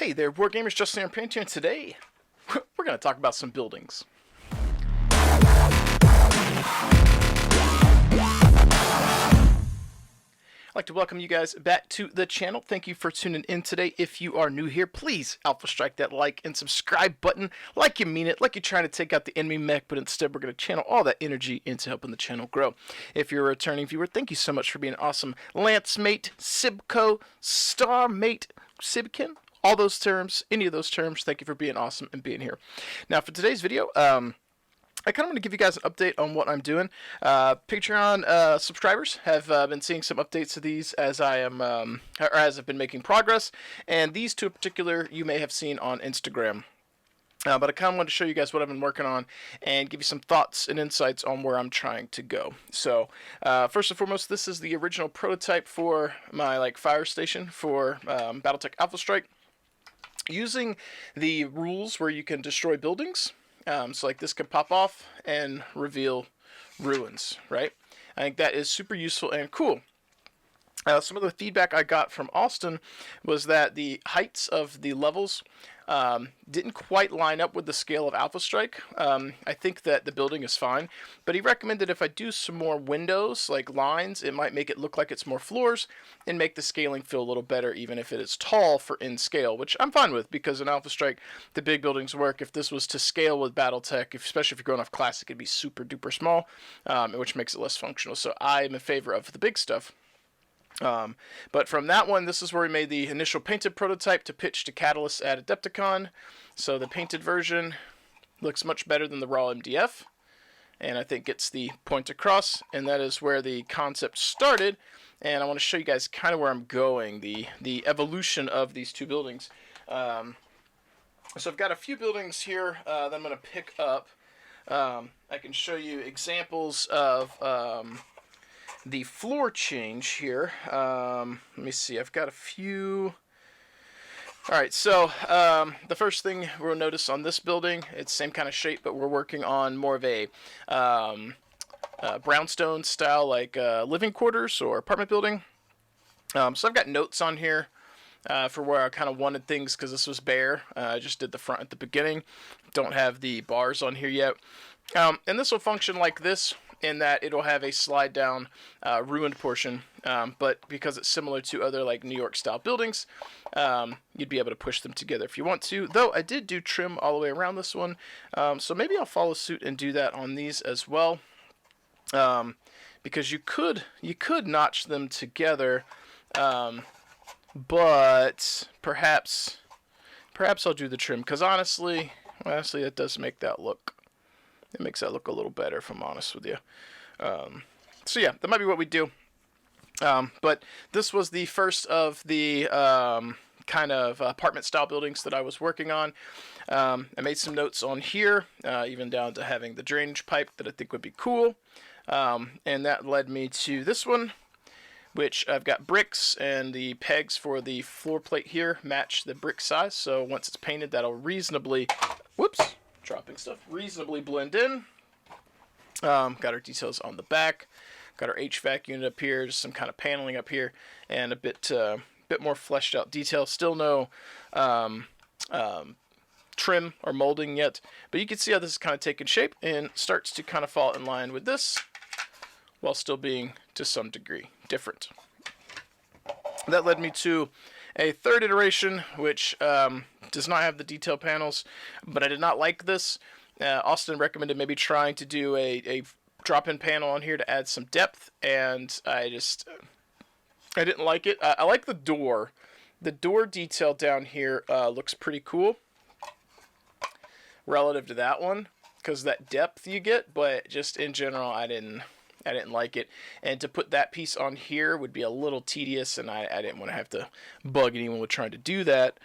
Hey there, War Gamers, Justin here, Pantheon, and today we're going to talk about some buildings. I'd like to welcome you guys back to the channel. Thank you for tuning in today. If you are new here, please alpha strike that like and subscribe button like you mean it, like you're trying to take out the enemy mech, but instead we're going to channel all that energy into helping the channel grow. If you're a returning viewer, thank you so much for being awesome. Lance Mate, Sibco, Star Mate, Sibkin, all those terms, any of those terms, thank you for being awesome and being here. Now for today's video, I kind of want to give you guys an update on what I'm doing. Patreon subscribers have been seeing some updates to these as I am, or as I've been making progress, and these two in particular you may have seen on Instagram. But I kind of wanted to show you guys what I've been working on and give you some thoughts and insights on where I'm trying to go. So, first and foremost, this is the original prototype for my fire station for Battletech Alpha Strike, using the rules where you can destroy buildings. So this can pop off and reveal ruins, right? I think that is super useful and cool. Some of the feedback I got from Austin was that the heights of the levels didn't quite line up with the scale of Alpha Strike. I think that the building is fine, but he recommended if I do some more windows, like lines, it might make it look like it's more floors and make the scaling feel a little better, even if it is tall for in scale, which I'm fine with, because in Alpha Strike, the big buildings work. If this was to scale with Battletech, especially if you're going off Classic, it'd be super duper small, which makes it less functional. So I'm in favor of the big stuff. But from that one, this is where we made the initial painted prototype to pitch to Catalyst at Adepticon. So the painted version looks much better than the raw MDF, and I think gets the point across, and that is where the concept started. And I want to show you guys kind of where I'm going, the evolution of these two buildings. So I've got a few buildings here that I'm going to pick up. I can show you examples of the floor change here. Let me see, I've got a few. Alright, so the first thing we'll notice on this building, it's the same kind of shape, but we're working on more of a brownstone style, living quarters or apartment building. So I've got notes on here for where I kind of wanted things, because this was bare. I just did the front at the beginning. Don't have the bars on here yet. And this will function like this, in that it'll have a slide down ruined portion, but because it's similar to other New York style buildings, you'd be able to push them together if you want to. Though I did do trim all the way around this one, so maybe I'll follow suit and do that on these as well, because you could notch them together, but perhaps I'll do the trim, because honestly it does make that look. It makes that look a little better, if I'm honest with you. So yeah, that might be what we do. But this was the first of the kind of apartment-style buildings that I was working on. I made some notes on here, even down to having the drainage pipe that I think would be cool. And that led me to this one, which I've got bricks, and the pegs for the floor plate here match the brick size. So once it's painted, that'll reasonably... Whoops! Dropping stuff, reasonably blend in. Got our details on the back, got our HVAC unit up here, just some kind of paneling up here, and a bit more fleshed out detail. Still no trim or molding yet, but you can see how this is kind of taking shape and starts to kind of fall in line with this, while still being to some degree different. That led me to a third iteration, which does not have the detail panels, but I did not like this. Austin recommended maybe trying to do a drop-in panel on here to add some depth, and I didn't like it. I like the door. The door detail down here looks pretty cool relative to that one, because that depth you get, but just in general, I didn't like it, and to put that piece on here would be a little tedious, and I didn't want to have to bug anyone with trying to do that.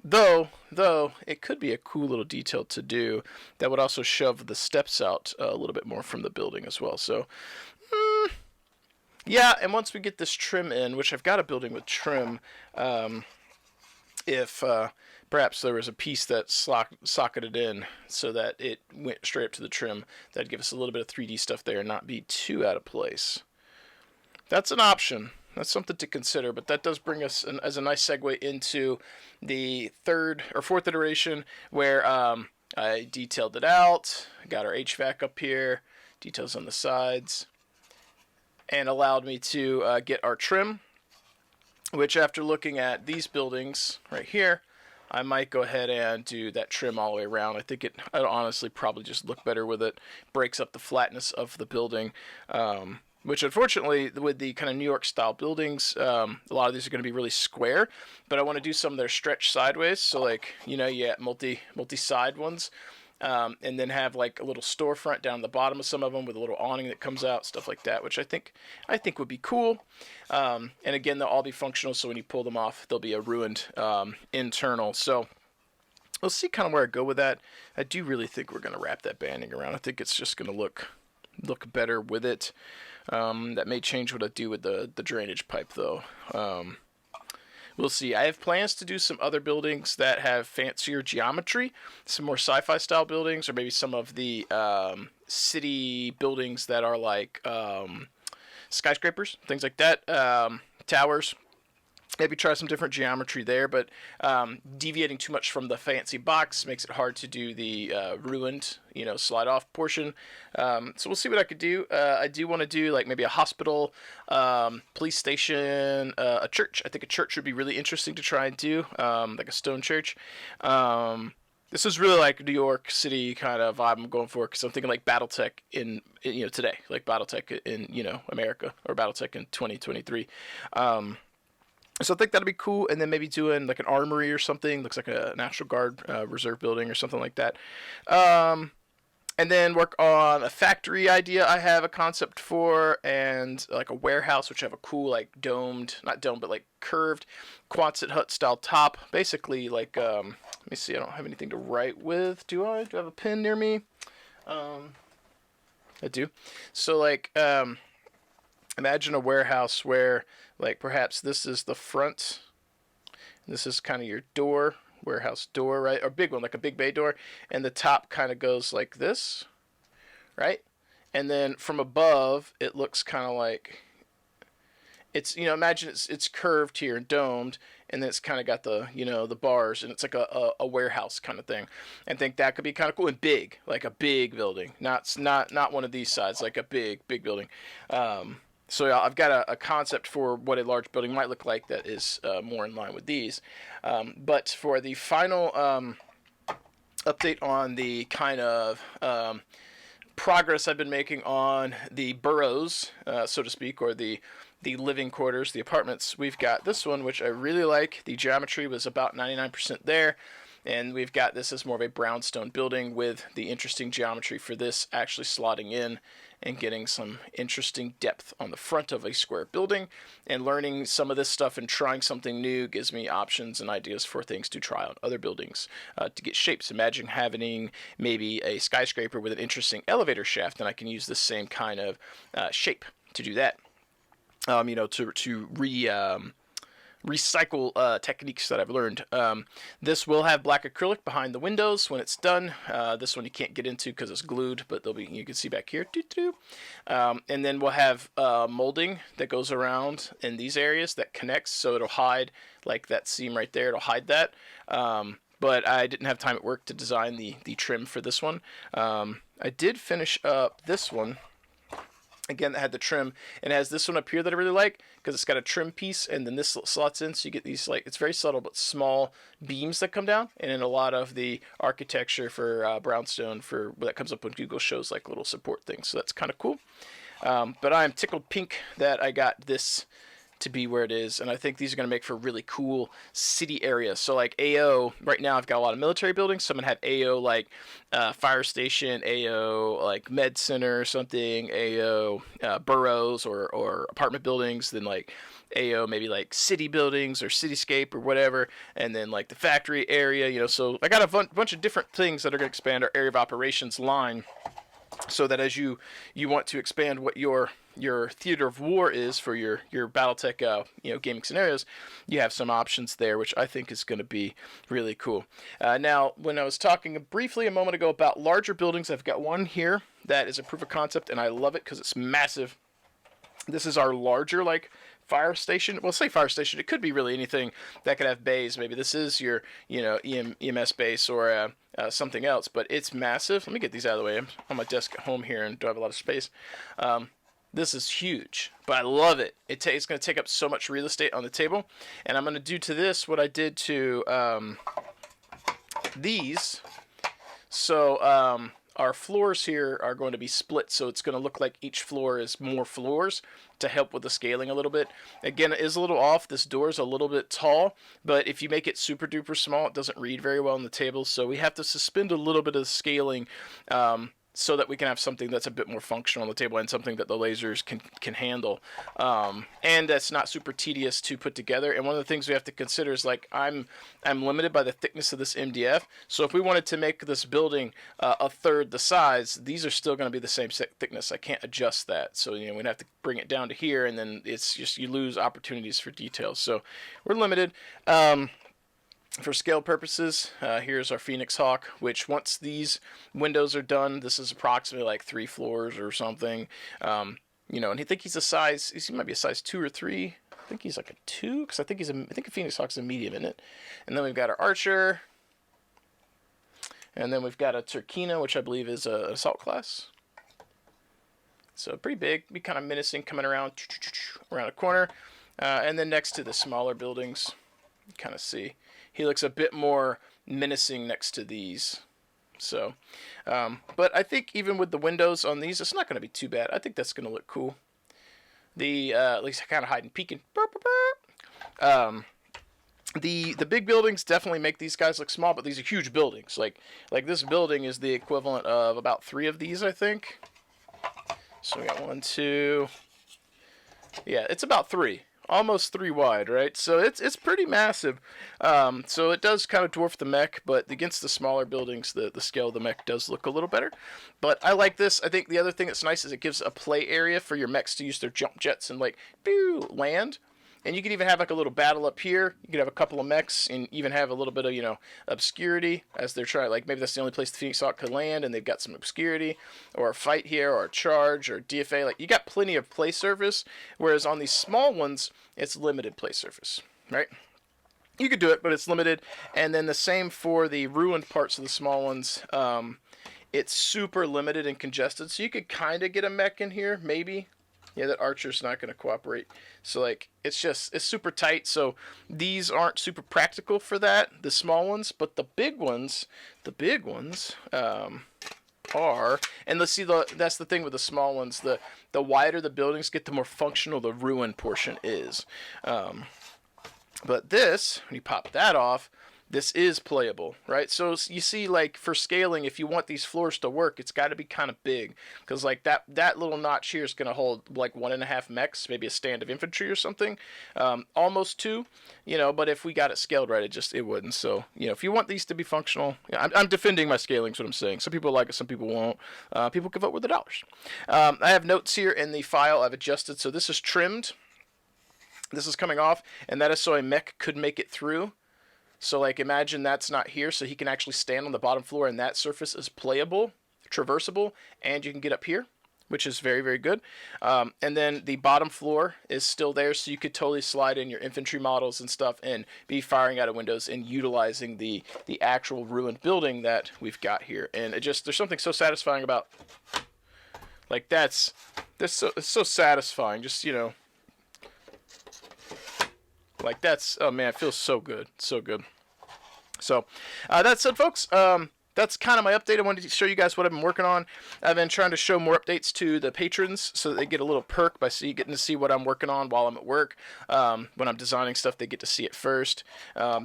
Though it could be a cool little detail to do that would also shove the steps out a little bit more from the building as well. So, yeah, and once we get this trim in, which I've got a building with trim, if perhaps there was a piece that socketed in so that it went straight up to the trim, that'd give us a little bit of 3D stuff there and not be too out of place. That's an option. that's something to consider. But that does bring us as a nice segue into the third or fourth iteration, where I detailed it out, got our HVAC up here, details on the sides, and allowed me to get our trim, which after looking at these buildings right here, I might go ahead and do that trim all the way around. I think it honestly probably just look better with it. Breaks up the flatness of the building, which unfortunately with the kind of New York style buildings, a lot of these are going to be really square, but I want to do some that are stretched sideways. So like, you know, you got multi-side ones. And then have like a little storefront down the bottom of some of them with a little awning that comes out, stuff like that, which I think would be cool. And again, they'll all be functional, so when you pull them off, they'll be a ruined internal. So we'll see kind of where I go with that. I do really think we're going to wrap that banding around. I think it's just going to look better with it. That may change what I do with the drainage pipe, though. We'll see. I have plans to do some other buildings that have fancier geometry, some more sci-fi style buildings, or maybe some of the city buildings that are like skyscrapers, things like that, towers. Maybe try some different geometry there, but deviating too much from the fancy box makes it hard to do the ruined, slide off portion. So we'll see what I could do. I do want to do like maybe a hospital, police station, a church. I think a church would be really interesting to try and do, like a stone church. This is really like New York City kind of vibe I'm going for, because I'm thinking like Battletech in today, like Battletech in America, or Battletech in 2023. So I think that'd be cool, and then maybe doing like an armory or something. Looks like a National Guard reserve building or something like that. And then work on a factory idea I have a concept for, and like a warehouse, which I have a cool like not domed, but like curved Quonset hut style top. Basically like, let me see, I don't have anything to write with. Do I? Do I have a pen near me? I do. So like, imagine a warehouse where like perhaps this is the front, this is kind of your door, warehouse door, right? Or big one, like a big bay door, and the top kind of goes like this, right? And then from above, it looks kind of like it's, imagine it's curved here and domed, and then it's kind of got the, the bars, and it's like a warehouse kind of thing. And think that could be kind of cool and big, like a big building, not one of these sides, like a big building. So yeah, I've got a concept for what a large building might look like that is more in line with these. But for the final update on the kind of progress I've been making on the burrows, so to speak, or the living quarters, the apartments, we've got this one, which I really like. The geometry was about 99% there. And we've got this as more of a brownstone building with the interesting geometry for this actually slotting in and getting some interesting depth on the front of a square building. And learning some of this stuff and trying something new gives me options and ideas for things to try on other buildings to get shapes. Imagine having maybe a skyscraper with an interesting elevator shaft, and I can use the same kind of shape to do that. To recycle techniques that I've learned. This will have black acrylic behind the windows when it's done. This one you can't get into because it's glued, but you can see back here. And then we'll have molding that goes around in these areas that connects, so it'll hide like that seam right there. It'll hide that. But I didn't have time at work to design the trim for this one. I did finish up this one. Again, that had the trim, and it has this one up here that I really like because it's got a trim piece, and then this slots in, so you get these, like, it's very subtle but small beams that come down. And in a lot of the architecture for brownstone, for that comes up when Google shows like little support things, so that's kind of cool. But I'm tickled pink that I got this to be where it is, and I think these are going to make for really cool city areas. So like AO, right now I've got a lot of military buildings, so I'm going to have AO like fire station, AO like med center or something, AO burrows or apartment buildings, then like AO maybe like city buildings or cityscape or whatever, and then like the factory area, so I got a bunch of different things that are going to expand our area of operations line, so that as you want to expand what your theater of war is for your Battletech gaming scenarios, you have some options there, which I think is going to be really cool. Now, when I was talking briefly a moment ago about larger buildings, I've got one here that is a proof of concept, and I love it because it's massive. This is our larger like fire station. Well, say fire station. It could be really anything that could have bays. Maybe this is your, EMS base or something else. But it's massive. Let me get these out of the way. I'm on my desk at home here and don't have a lot of space. This is huge, but I love it. It's going to take up so much real estate on the table, and I'm going to do to this what I did to these. So our floors here are going to be split, so it's going to look like each floor is more floors to help with the scaling a little bit. Again, it is a little off. This door is a little bit tall, but if you make it super duper small, it doesn't read very well on the table, so we have to suspend a little bit of the scaling so that we can have something that's a bit more functional on the table and something that the lasers can handle, and that's not super tedious to put together. And one of the things we have to consider is, like, I'm limited by the thickness of this MDF, so if we wanted to make this building a third the size, these are still going to be the same thickness. I can't adjust that, so we'd have to bring it down to here, and then it's just you lose opportunities for details. So we're limited. For scale purposes, here's our Phoenix Hawk, which once these windows are done, this is approximately like 3 floors or something. And I think he's a size, he might be a size 2 or 3. I think he's like a 2, because I think a Phoenix Hawk's a medium in it. And then we've got our Archer. And then we've got a Turkina, which I believe is an assault class. So pretty big, be kind of menacing, coming around a corner. And then next to the smaller buildings, you kind of see he looks a bit more menacing next to these. So, but I think even with the windows on these, it's not going to be too bad. I think that's going to look cool. At least kind of hiding, peeking. The big buildings definitely make these guys look small, but these are huge buildings. Like this building is the equivalent of about 3 of these, I think. So we got 1, 2. Yeah, it's about 3. Almost 3 wide, right? So it's pretty massive. So it does kind of dwarf the mech, but against the smaller buildings, the scale of the mech does look a little better. But I like this. I think the other thing that's nice is it gives a play area for your mechs to use their jump jets and land. And you could even have like a little battle up here. You could have a couple of mechs and even have a little bit of, obscurity as they're trying. Like maybe that's the only place the Phoenix Hawk could land and they've got some obscurity, or a fight here, or a charge, or DFA. Like you got plenty of play surface, whereas on these small ones, it's limited play surface, right? You could do it, but it's limited. And then the same for the ruined parts of the small ones. It's super limited and congested, so you could kind of get a mech in here, maybe. Yeah, that Archer's not going to cooperate. So, like, it's super tight. So, these aren't super practical for that, the small ones. But the big ones are. And let's see, that's the thing with the small ones. The wider the buildings get, the more functional the ruin portion is. But this, when you pop that off, this is playable, right? So you see, like, for scaling, if you want these floors to work, it's got to be kind of big, because like that little notch here is going to hold like 1.5 mechs, maybe a stand of infantry or something, almost 2, but if we got it scaled right, it wouldn't. So if you want these to be functional, I'm defending my scaling, is what I'm saying. Some people like it, some people won't. People can vote with the dollars. I have notes here in the file I've adjusted. So this is trimmed, this is coming off, and that is so a mech could make it through. So, like, imagine that's not here, so he can actually stand on the bottom floor, and that surface is playable, traversable, and you can get up here, which is very, very good. And then the bottom floor is still there, so you could totally slide in your infantry models and stuff and be firing out of windows and utilizing the actual ruined building that we've got here. And there's something so satisfying about, like, it's so satisfying, just, like, oh man, it feels so good. So good. So, that said, folks, that's kind of my update. I wanted to show you guys what I've been working on. I've been trying to show more updates to the patrons so that they get a little perk by getting to see what I'm working on while I'm at work. When I'm designing stuff, they get to see it first.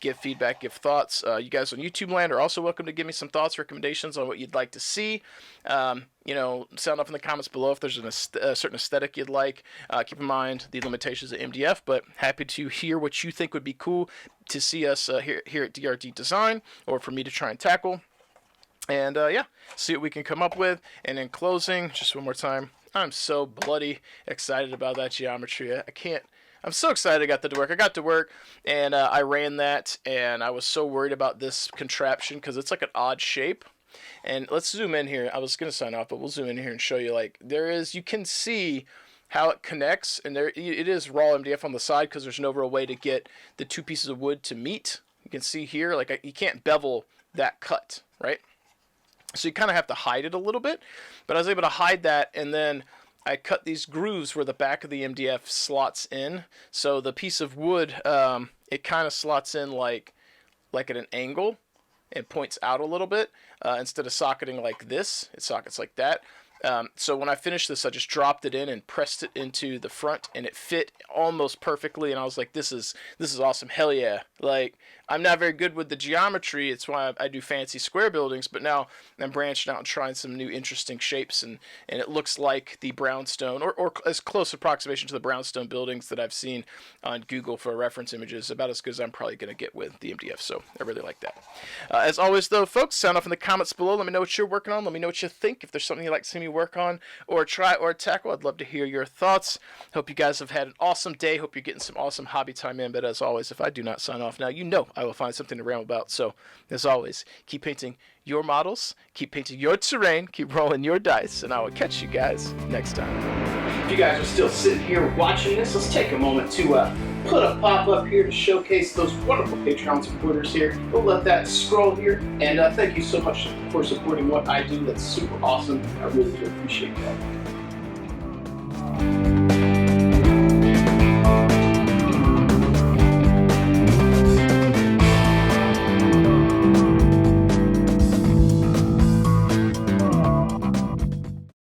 Give feedback, give thoughts. You guys on YouTube land are also welcome to give me some thoughts, recommendations on what you'd like to see. Sound off in the comments below if there's a certain aesthetic you'd like. Keep in mind the limitations of MDF, but happy to hear what you think would be cool to see us here at DRD Design, or for me to try and tackle. And see what we can come up with. And in closing, just one more time, I'm so bloody excited about that geometry. I'm so excited I got that to work. I got to work, and I ran that, and I was so worried about this contraption because it's like an odd shape. And let's zoom in here. I was going to sign off, but we'll zoom in here and show you, like, you can see how it connects, and there it is raw MDF on the side because there's no real way to get the two pieces of wood to meet. You can see here, like you can't bevel that cut, right? So you kind of have to hide it a little bit, but I was able to hide that, and then I cut these grooves where the back of the MDF slots in. So the piece of wood, it kind of slots in like at an angle and points out a little bit. Instead of socketing like this, it sockets like that. So when I finished this, I just dropped it in and pressed it into the front, and it fit almost perfectly. And I was like, this is awesome. Hell yeah. Like, I'm not very good with the geometry. It's why I do fancy square buildings, but now I'm branching out and trying some new interesting shapes, and it looks like the brownstone, or as close approximation to the brownstone buildings that I've seen on Google for reference images, about as good as I'm probably going to get with the MDF. So I really like that. As always, though, folks, sound off in the comments below. Let me know what you're working on. Let me know what you think. If there's something you'd like to see me work on or try or tackle, I'd love to hear your thoughts. Hope you guys have had an awesome day. Hope you're getting some awesome hobby time in. But as always, if I do not sign off now, you know I will find something to ramble about. So as always, keep painting your models, keep painting your terrain, keep rolling your dice, and I will catch you guys next time. If you guys are still sitting here watching this, let's take a moment to put a pop-up here to showcase those wonderful Patreon supporters here. We'll let that scroll here, and thank you so much for supporting what I do. That's super awesome. I really do appreciate that.